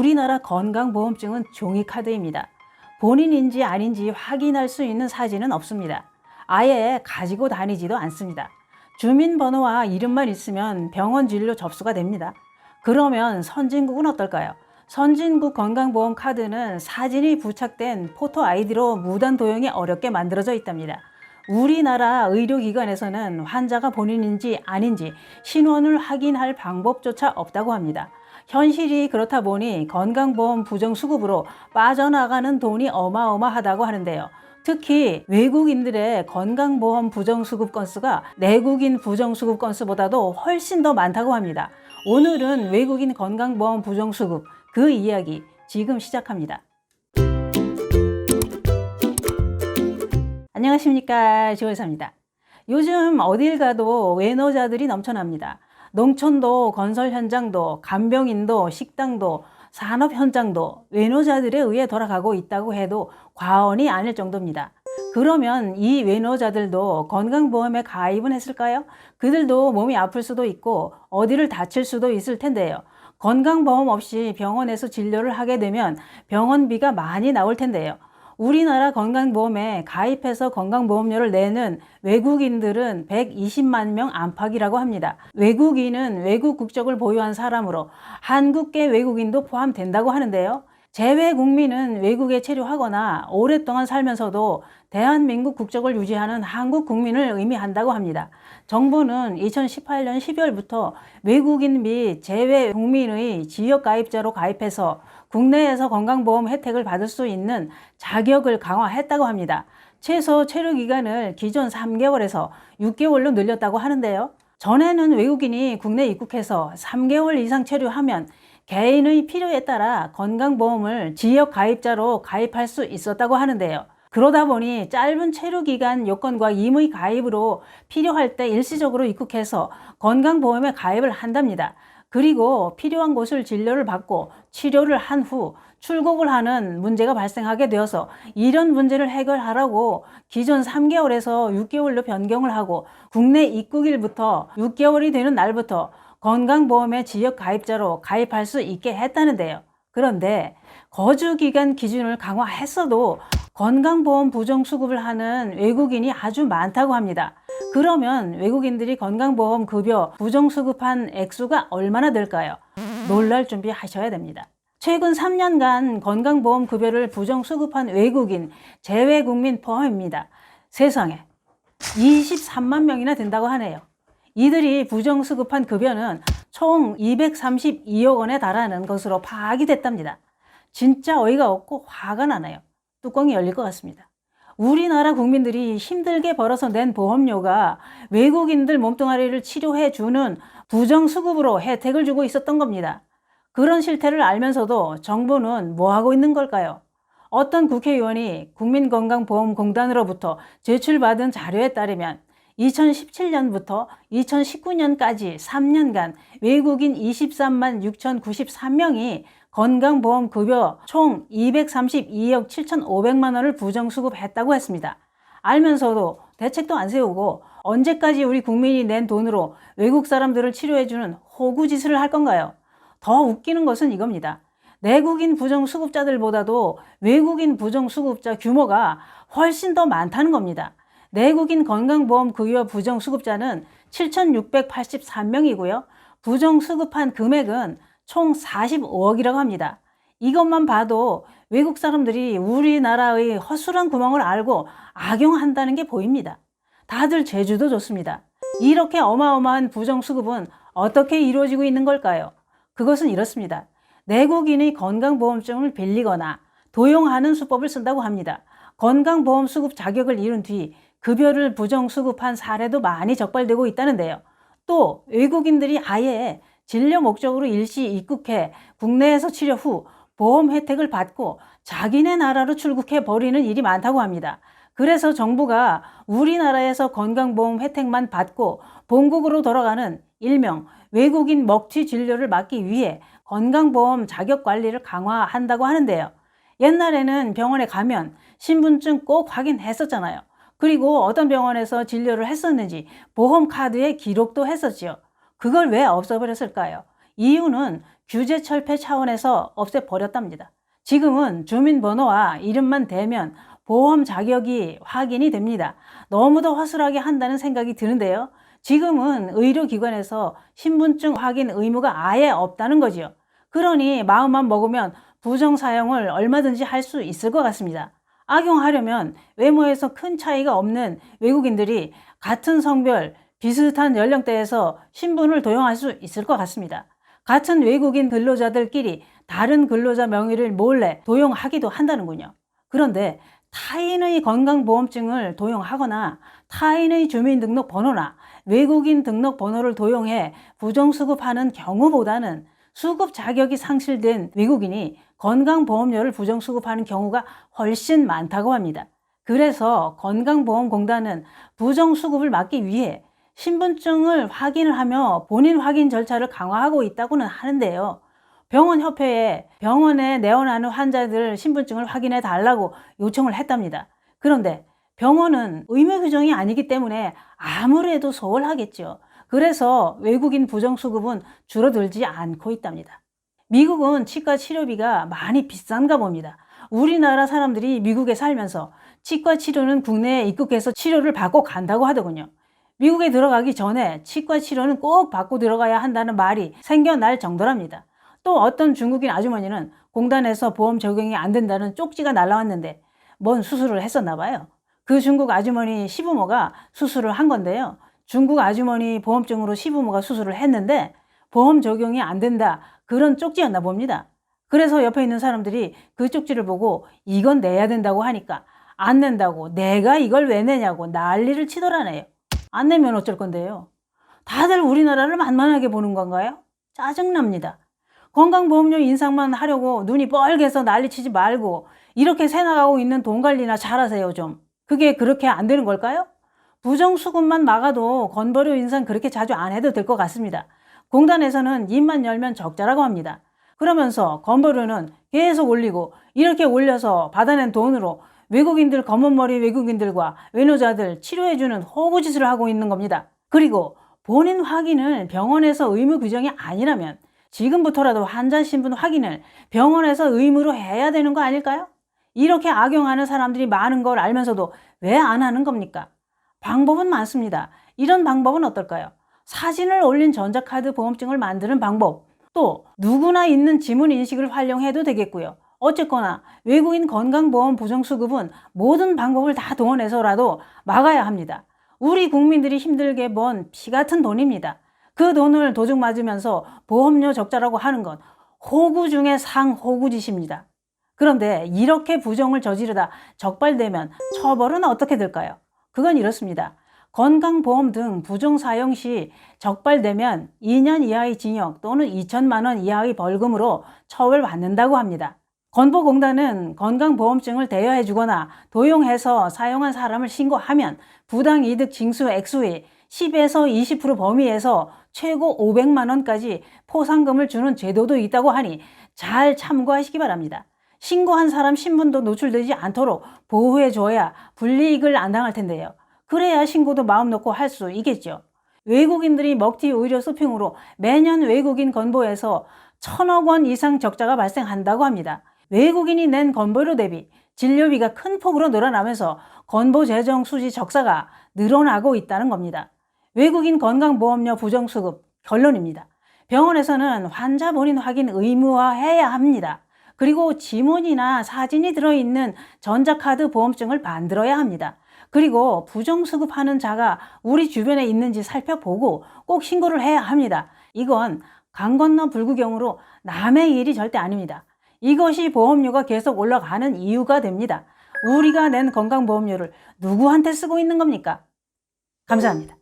우리나라 건강보험증은 종이카드입니다. 본인인지 아닌지 확인할 수 있는 사진은 없습니다. 아예 가지고 다니지도 않습니다. 주민번호와 이름만 있으면 병원 진료 접수가 됩니다. 그러면 선진국은 어떨까요? 선진국 건강보험 카드는 사진이 부착된 포토 아이디로 무단 도용이 어렵게 만들어져 있답니다. 우리나라 의료기관에서는 환자가 본인인지 아닌지 신원을 확인할 방법조차 없다고 합니다. 현실이 그렇다 보니 건강보험 부정수급으로 빠져나가는 돈이 어마어마하다고 하는데요. 특히 외국인들의 건강보험 부정수급 건수가 내국인 부정수급 건수보다도 훨씬 더 많다고 합니다. 오늘은 외국인 건강보험 부정수급 그 이야기 지금 시작합니다. 안녕하십니까, 지원사입니다. 요즘 어딜 가도 외노자들이 넘쳐납니다. 농촌도 건설 현장도 간병인도 식당도 산업 현장도 외노자들에 의해 돌아가고 있다고 해도 과언이 아닐 정도입니다. 그러면 이 외노자들도 건강보험에 가입은 했을까요? 그들도 몸이 아플 수도 있고 어디를 다칠 수도 있을 텐데요. 건강보험 없이 병원에서 진료를 하게 되면 병원비가 많이 나올 텐데요. 우리나라 건강보험에 가입해서 건강보험료를 내는 외국인들은 120만 명 안팎이라고 합니다. 외국인은 외국 국적을 보유한 사람으로 한국계 외국인도 포함된다고 하는데요. 재외 국민은 외국에 체류하거나 오랫동안 살면서도 대한민국 국적을 유지하는 한국 국민을 의미한다고 합니다. 정부는 2018년 12월부터 외국인 및 재외 국민의 지역가입자로 가입해서 국내에서 건강보험 혜택을 받을 수 있는 자격을 강화했다고 합니다. 최소 체류기간을 기존 3개월에서 6개월로 늘렸다고 하는데요. 전에는 외국인이 국내에 입국해서 3개월 이상 체류하면 개인의 필요에 따라 건강보험을 지역가입자로 가입할 수 있었다고 하는데요. 그러다 보니 짧은 체류기간 요건과 임의 가입으로 필요할 때 일시적으로 입국해서 건강보험에 가입을 한답니다. 그리고 필요한 곳을 진료를 받고 치료를 한 후 출국을 하는 문제가 발생하게 되어서 이런 문제를 해결하라고 기존 3개월에서 6개월로 변경을 하고 국내 입국일부터 6개월이 되는 날부터 건강보험의 지역가입자로 가입할 수 있게 했다는데요. 그런데 거주기간 기준을 강화했어도 건강보험 부정수급을 하는 외국인이 아주 많다고 합니다. 그러면 외국인들이 건강보험 급여 부정수급한 액수가 얼마나 될까요? 놀랄 준비하셔야 됩니다. 최근 3년간 건강보험 급여를 부정수급한 외국인, 재외국민 포함입니다. 세상에 23만 명이나 된다고 하네요. 이들이 부정수급한 급여는 총 232억 원에 달하는 것으로 파악이 됐답니다. 진짜 어이가 없고 화가 나네요. 뚜껑이 열릴 것 같습니다. 우리나라 국민들이 힘들게 벌어서 낸 보험료가 외국인들 몸뚱아리를 치료해주는 부정수급으로 혜택을 주고 있었던 겁니다. 그런 실태를 알면서도 정부는 뭐 하고 있는 걸까요? 어떤 국회의원이 국민건강보험공단으로부터 제출받은 자료에 따르면 2017년부터 2019년까지 3년간 외국인 23만 6,093명이 건강보험 급여 총 232억 7,500만 원을 부정수급했다고 했습니다. 알면서도 대책도 안 세우고 언제까지 우리 국민이 낸 돈으로 외국 사람들을 치료해주는 호구짓을 할 건가요? 더 웃기는 것은 이겁니다. 내국인 부정수급자들보다도 외국인 부정수급자 규모가 훨씬 더 많다는 겁니다. 내국인 건강보험 급여 부정수급자는 7,683명이고요. 부정수급한 금액은 총 45억이라고 합니다. 이것만 봐도 외국 사람들이 우리나라의 허술한 구멍을 알고 악용한다는 게 보입니다. 다들 제주도 좋습니다. 이렇게 어마어마한 부정수급은 어떻게 이루어지고 있는 걸까요? 그것은 이렇습니다. 내국인의 건강보험증을 빌리거나 도용하는 수법을 쓴다고 합니다. 건강보험 수급 자격을 이룬 뒤 급여를 부정수급한 사례도 많이 적발되고 있다는데요. 또 외국인들이 아예 진료 목적으로 일시 입국해 국내에서 치료 후 보험 혜택을 받고 자기네 나라로 출국해 버리는 일이 많다고 합니다. 그래서 정부가 우리나라에서 건강보험 혜택만 받고 본국으로 돌아가는 일명 외국인 먹튀 진료를 막기 위해 건강보험 자격 관리를 강화한다고 하는데요. 옛날에는 병원에 가면 신분증 꼭 확인했었잖아요. 그리고 어떤 병원에서 진료를 했었는지 보험카드에 기록도 했었지요. 그걸 왜 없애버렸을까요? 이유는 규제 철폐 차원에서 없애버렸답니다. 지금은 주민번호와 이름만 대면 보험 자격이 확인이 됩니다. 너무도 허술하게 한다는 생각이 드는데요. 지금은 의료기관에서 신분증 확인 의무가 아예 없다는 거지요. 그러니 마음만 먹으면 부정 사용을 얼마든지 할 수 있을 것 같습니다. 악용하려면 외모에서 큰 차이가 없는 외국인들이 같은 성별, 비슷한 연령대에서 신분을 도용할 수 있을 것 같습니다. 같은 외국인 근로자들끼리 다른 근로자 명의를 몰래 도용하기도 한다는군요. 그런데 타인의 건강보험증을 도용하거나 타인의 주민등록번호나 외국인 등록번호를 도용해 부정수급하는 경우보다는 수급 자격이 상실된 외국인이 건강보험료를 부정수급하는 경우가 훨씬 많다고 합니다. 그래서 건강보험공단은 부정수급을 막기 위해 신분증을 확인을 하며 본인 확인 절차를 강화하고 있다고는 하는데요. 병원협회에 병원에 내원하는 환자들 신분증을 확인해 달라고 요청을 했답니다. 그런데 병원은 의무 규정이 아니기 때문에 아무래도 소홀하겠죠. 그래서 외국인 부정수급은 줄어들지 않고 있답니다. 미국은 치과 치료비가 많이 비싼가 봅니다. 우리나라 사람들이 미국에 살면서 치과 치료는 국내에 입국해서 치료를 받고 간다고 하더군요. 미국에 들어가기 전에 치과 치료는 꼭 받고 들어가야 한다는 말이 생겨날 정도랍니다. 또 어떤 중국인 아주머니는 공단에서 보험 적용이 안 된다는 쪽지가 날라왔는데 뭔 수술을 했었나 봐요. 그 중국 아주머니 시부모가 수술을 한 건데요. 중국 아주머니 보험증으로 시부모가 수술을 했는데 보험 적용이 안 된다, 그런 쪽지였나 봅니다. 그래서 옆에 있는 사람들이 그 쪽지를 보고 이건 내야 된다고 하니까 안 낸다고, 내가 이걸 왜 내냐고 난리를 치더라네요. 안 내면 어쩔 건데요. 다들 우리나라를 만만하게 보는 건가요? 짜증납니다. 건강보험료 인상만 하려고 눈이 뻘개서 난리치지 말고 이렇게 새나가고 있는 돈 관리나 잘하세요 좀. 그게 그렇게 안 되는 걸까요? 부정수급만 막아도 건보료 인상 그렇게 자주 안 해도 될 것 같습니다. 공단에서는 입만 열면 적자라고 합니다. 그러면서 건보료는 계속 올리고 이렇게 올려서 받아낸 돈으로 외국인들, 검은머리 외국인들과 외노자들 치료해주는 호구짓을 하고 있는 겁니다. 그리고 본인 확인을 병원에서 의무 규정이 아니라면 지금부터라도 환자 신분 확인을 병원에서 의무로 해야 되는 거 아닐까요? 이렇게 악용하는 사람들이 많은 걸 알면서도 왜 안 하는 겁니까? 방법은 많습니다. 이런 방법은 어떨까요? 사진을 올린 전자카드 보험증을 만드는 방법, 또 누구나 있는 지문 인식을 활용해도 되겠고요. 어쨌거나 외국인 건강보험 부정수급은 모든 방법을 다 동원해서라도 막아야 합니다. 우리 국민들이 힘들게 번 피 같은 돈입니다. 그 돈을 도둑 맞으면서 보험료 적자라고 하는 건 호구 중에 상호구짓입니다. 그런데 이렇게 부정을 저지르다 적발되면 처벌은 어떻게 될까요? 그건 이렇습니다. 건강보험 등 부정 사용 시 적발되면 2년 이하의 징역 또는 2천만 원 이하의 벌금으로 처벌받는다고 합니다. 건보공단은 건강보험증을 대여해 주거나 도용해서 사용한 사람을 신고하면 부당이득 징수 액수의 10에서 20% 범위에서 최고 500만 원까지 포상금을 주는 제도도 있다고 하니 잘 참고하시기 바랍니다. 신고한 사람 신분도 노출되지 않도록 보호해줘야 불이익을 안 당할 텐데요. 그래야 신고도 마음 놓고 할 수 있겠죠. 외국인들이 먹튀 의료 서핑으로 매년 외국인 건보에서 1,000억 원 이상 적자가 발생한다고 합니다. 외국인이 낸 건보료 대비 진료비가 큰 폭으로 늘어나면서 건보 재정 수지 적자가 늘어나고 있다는 겁니다. 외국인 건강보험료 부정수급 결론입니다. 병원에서는 환자 본인 확인 의무화해야 합니다. 그리고 지문이나 사진이 들어있는 전자카드 보험증을 만들어야 합니다. 그리고 부정수급하는 자가 우리 주변에 있는지 살펴보고 꼭 신고를 해야 합니다. 이건 강 건너 불구경으로 남의 일이 절대 아닙니다. 이것이 보험료가 계속 올라가는 이유가 됩니다. 우리가 낸 건강보험료를 누구한테 쓰고 있는 겁니까? 감사합니다.